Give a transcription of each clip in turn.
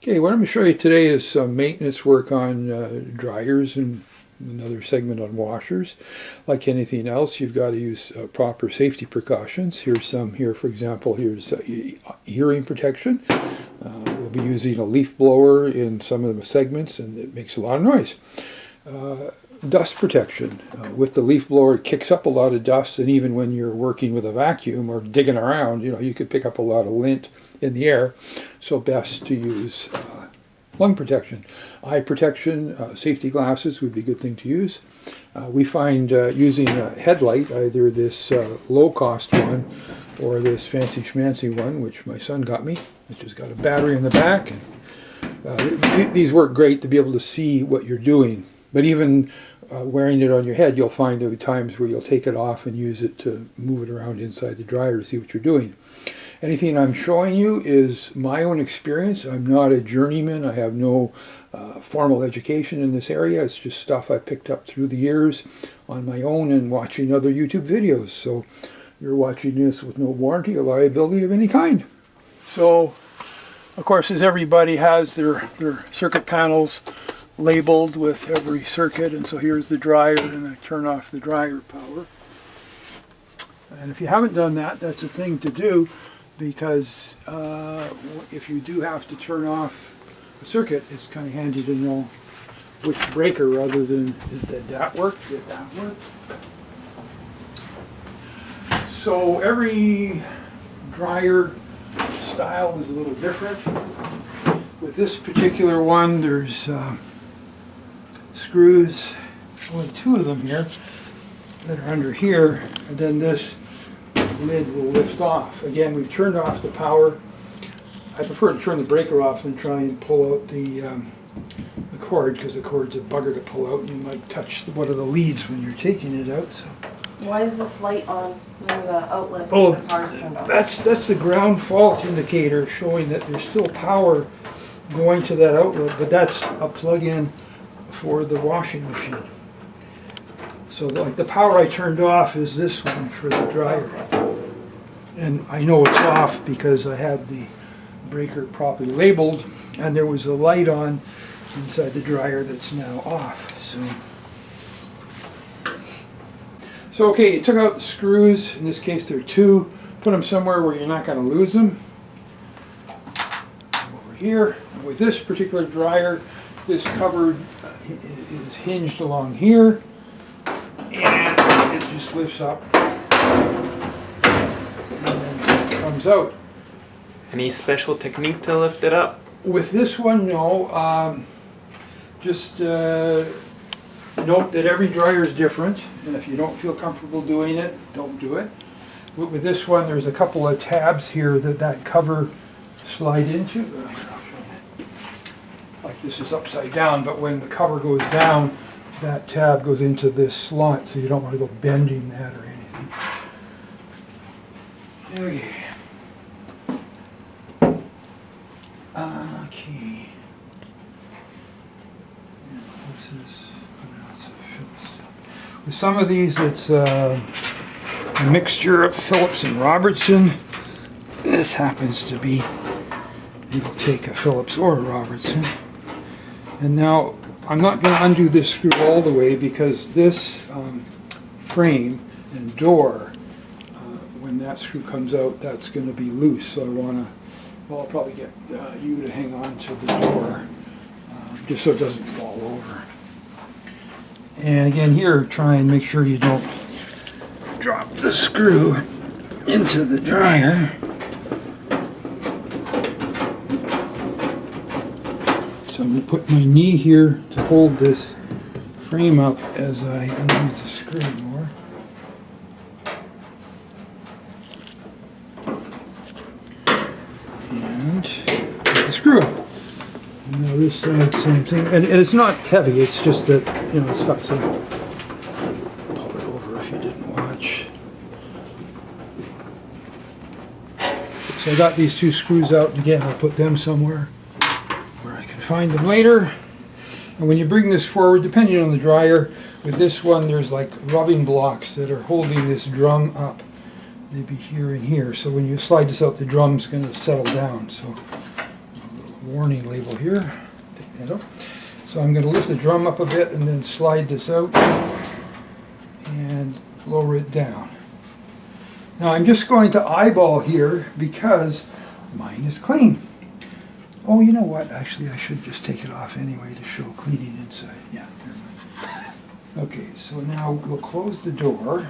Okay, what I'm going to show you today is some maintenance work on dryers and another segment on washers. Like anything else, you've got to use proper safety precautions. Here's some here, for example, here's hearing protection. We'll be using a leaf blower in some of the segments, and it makes a lot of noise. Dust protection. With the leaf blower, it kicks up a lot of dust, and even when you're working with a vacuum or digging around, you could pick up a lot of lint in the air. So best to use lung protection. Eye protection, safety glasses would be a good thing to use. We find using a headlight, either this low-cost one or this fancy schmancy one, which my son got me, which has got a battery in the back. And, these work great to be able to see what you're doing. But even wearing it on your head, you'll find there'll be times where you'll take it off and use it to move it around inside the dryer to see what you're doing. Anything I'm showing you is my own experience. I'm not a journeyman. I have no formal education in this area. It's just stuff I picked up through the years on my own and watching other YouTube videos. So you're watching this with no warranty or liability of any kind. So, of course, as everybody has their circuit panels labeled with every circuit, and so here's the dryer, and I turn off the dryer power. And if you haven't done that, that's a thing to do, because if you do have to turn off a circuit, it's kind of handy to know which breaker, rather than did that work, did that work. So every dryer style is a little different. With this particular one, there's screws, only two of them here, that are under here, and then this lid will lift off. Again, we've turned off the power. I prefer to turn the breaker off than try and pull out the cord, because the cord's a bugger to pull out, and you might touch one of the leads when you're taking it out. So. Why is this light on near the outlet? Oh, the car's turned off? that's the ground fault indicator showing that there's still power going to that outlet, but that's a plug-in for the washing machine. So like the power I turned off is this one for the dryer. And I know it's off because I had the breaker properly labeled, and there was a light on inside the dryer that's now off. So okay, you took out the screws. In this case there are two. Put them somewhere where you're not going to lose them. Over here. With this particular dryer, this cover is hinged along here, and it just lifts up and then comes out. Any special technique to lift it up? With this one, no. Just note that every dryer is different, and if you don't feel comfortable doing it, don't do it. But with this one, there's a couple of tabs here that cover slide into. Like this is upside down, but when the cover goes down, that tab goes into this slot, so you don't want to go bending that or anything. Okay. Okay. With some of these, it's a mixture of Phillips and Robertson. This happens to be, you'll take a Phillips or a Robertson. And now, I'm not going to undo this screw all the way, because this frame and door, when that screw comes out, that's going to be loose. So I want to, well, I'll probably get you to hang on to the door, just so it doesn't fall over. And again here, try and make sure you don't drop the screw into the dryer. So I'm going to put my knee here to hold this frame up as I undo the screw more. And get the screw out. Now this side, same thing, and it's not heavy, it's just that, it's got some, pull it over if you didn't watch. So I got these two screws out, and again, I'll put them somewhere where I can find them later. And when you bring this forward, depending on the dryer, with this one there's like rubbing blocks that are holding this drum up. Maybe here and here, so when you slide this out, the drum's going to settle down. So warning label here. Take that out. So I'm going to lift the drum up a bit and then slide this out and lower it down. Now I'm just going to eyeball here because mine is clean. Oh, you know what? Actually, I should just take it off anyway to show cleaning inside. Yeah, never mind. Okay, so now we'll close the door.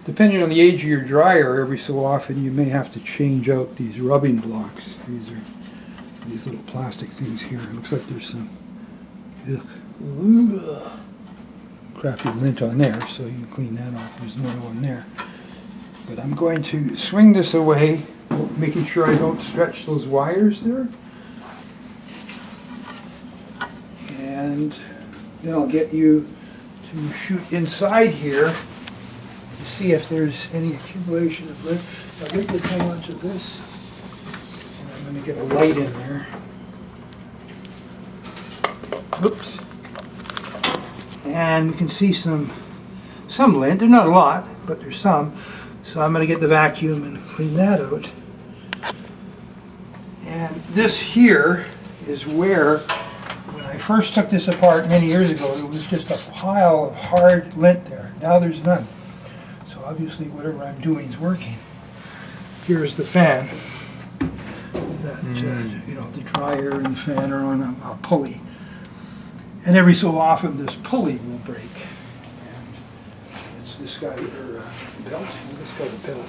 Depending on the age of your dryer, every so often you may have to change out these rubbing blocks. These are these little plastic things here. It looks like there's some crappy lint on there, so you can clean that off. There's no one there. But I'm going to swing this away, making sure I don't stretch those wires there. And then I'll get you to shoot inside here to see if there's any accumulation of lint. I'll get you to hang on to this. And I'm going to get a light in there. Oops. And you can see some lint. There's not a lot, but there's some. So I'm going to get the vacuum and clean that out. And this here is where, when I first took this apart many years ago, it was just a pile of hard lint there. Now there's none. So obviously whatever I'm doing is working. Here's the fan. That, you know, the dryer and the fan are on a pulley. And every so often this pulley will break. And it's this guy, or belt, this guy's a belt.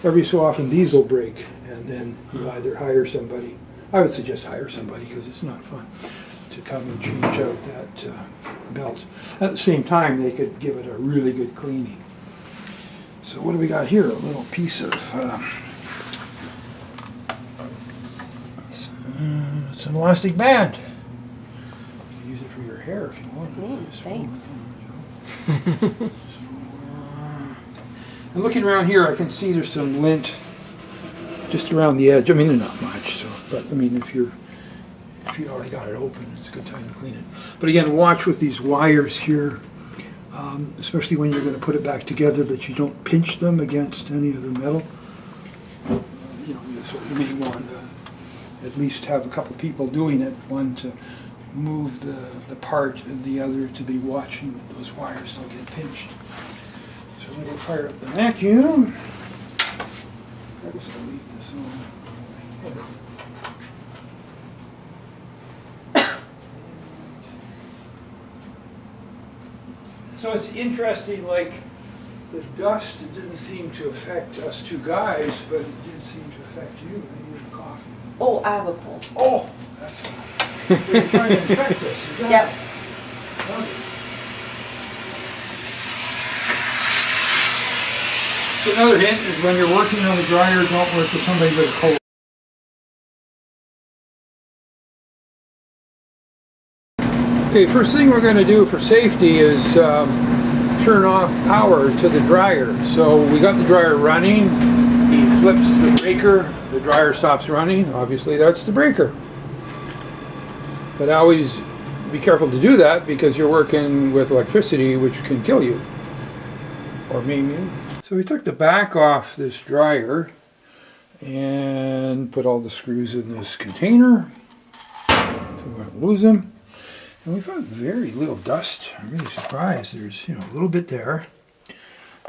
Every so often these will break, and then you either hire somebody, I would suggest hire somebody because it's not fun, to come and change out that belt. At the same time, they could give it a really good cleaning. So what do we got here? A little piece of, it's an elastic band. You can use it for your hair if you want. Thanks. And looking around here, I can see there's some lint just around the edge. I mean, there's not much, so, but I mean, if you already got it open, it's a good time to clean it. But again, watch with these wires here, especially when you're going to put it back together, that you don't pinch them against any of the metal. You know, so you may want to at least have a couple people doing it, one to move the part and the other to be watching that those wires don't get pinched. So I'm going to fire up the vacuum. I just leave this on. So it's interesting, like the dust, it didn't seem to affect us two guys, but it did seem to affect you. Maybe your coffee. Oh, I have a cold. Oh, that's why. So you're trying to infect us, is that? Yep. Okay. So another hint is when you're working on the dryer, don't work with somebody with a cold. Okay, first thing we're going to do for safety is turn off power to the dryer. So we got the dryer running, he flips the breaker, the dryer stops running, obviously that's the breaker. But always be careful to do that because you're working with electricity which can kill you or maim you. So we took the back off this dryer and put all the screws in this container so we won't lose them. And we found very little dust. I'm really surprised. There's, you know, a little bit there.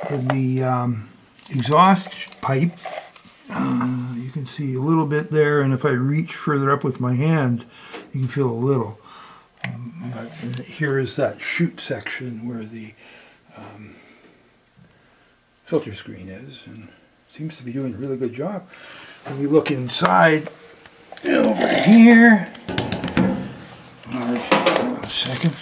In the exhaust pipe, you can see a little bit there, and if I reach further up with my hand, you can feel a little. But here is that chute section where the filter screen is, and it seems to be doing a really good job. When we look inside, over here, a second.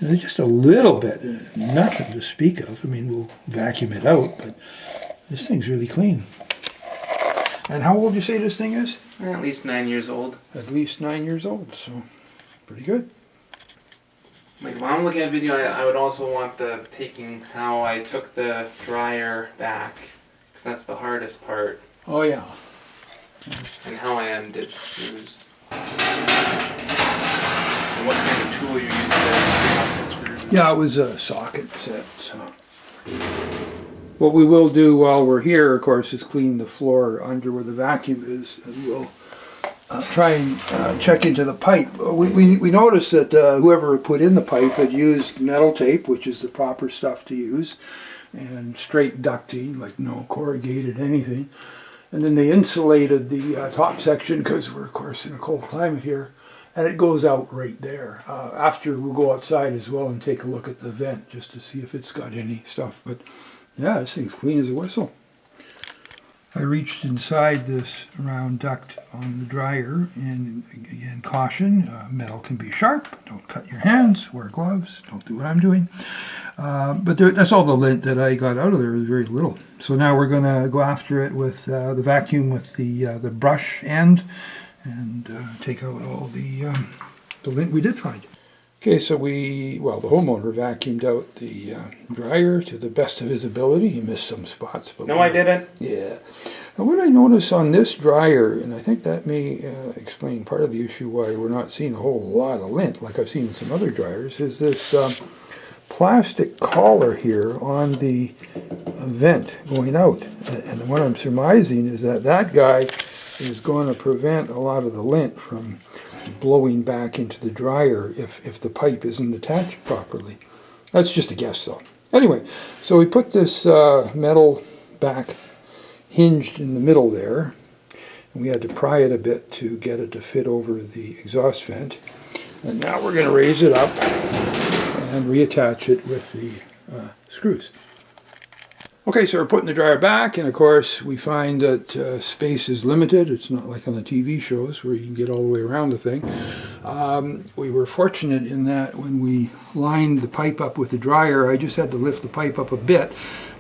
There's just a little bit, nothing to speak of. I mean, we'll vacuum it out, but this thing's really clean. And how old do you say this thing is? At least 9 years old. At least 9 years old, so pretty good. Like when I'm looking at video, I would also want the taking how I took the dryer back, because that's the hardest part. Oh yeah. And how I undid the screws. And what kind of tool you use to take off the screws. Yeah, it was a socket set. So what we will do while we're here, of course, is clean the floor under where the vacuum is, and we'll try and check into the pipe. We noticed that whoever put in the pipe had used metal tape, which is the proper stuff to use, and straight ducting, like no corrugated anything. And then they insulated the top section because we're, of course, in a cold climate here. And it goes out right there. After we'll go outside as well and take a look at the vent just to see if it's got any stuff. But yeah, this thing's clean as a whistle. I reached inside this round duct on the dryer, and again, caution, metal can be sharp. Don't cut your hands, wear gloves, don't do what I'm doing. But that's all the lint that I got out of there. It was very little. So now we're going to go after it with the vacuum with the brush end and take out all the lint we did find. Okay, so the homeowner vacuumed out the dryer to the best of his ability. He missed some spots. But No, I didn't. Yeah. Now what I notice on this dryer, and I think that may explain part of the issue why we're not seeing a whole lot of lint, like I've seen in some other dryers, is this plastic collar here on the vent going out. And what I'm surmising is that guy is going to prevent a lot of the lint from blowing back into the dryer if the pipe isn't attached properly. That's just a guess though. Anyway, so we put this metal back hinged in the middle there, and we had to pry it a bit to get it to fit over the exhaust vent. And now we're going to raise it up and reattach it with the screws. Okay, so we're putting the dryer back, and of course we find that space is limited. It's not like on the TV shows where you can get all the way around the thing. We were fortunate in that when we lined the pipe up with the dryer, I just had to lift the pipe up a bit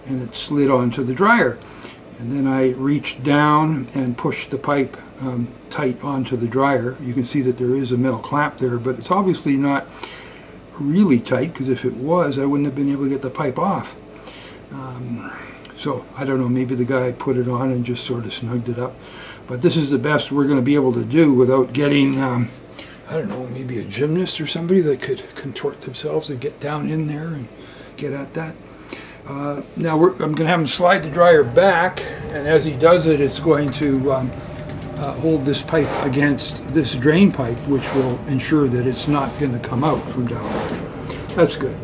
and it slid onto the dryer. And then I reached down and pushed the pipe tight onto the dryer. You can see that there is a metal clamp there, but it's obviously not really tight, because if it was, I wouldn't have been able to get the pipe off. So I don't know, maybe the guy put it on and just sort of snugged it up. But this is the best we're going to be able to do without getting, I don't know, maybe a gymnast or somebody that could contort themselves and get down in there and get at that. Now I'm going to have him slide the dryer back, and as he does it, it's going to hold this pipe against this drain pipe, which will ensure that it's not going to come out from down there. That's good.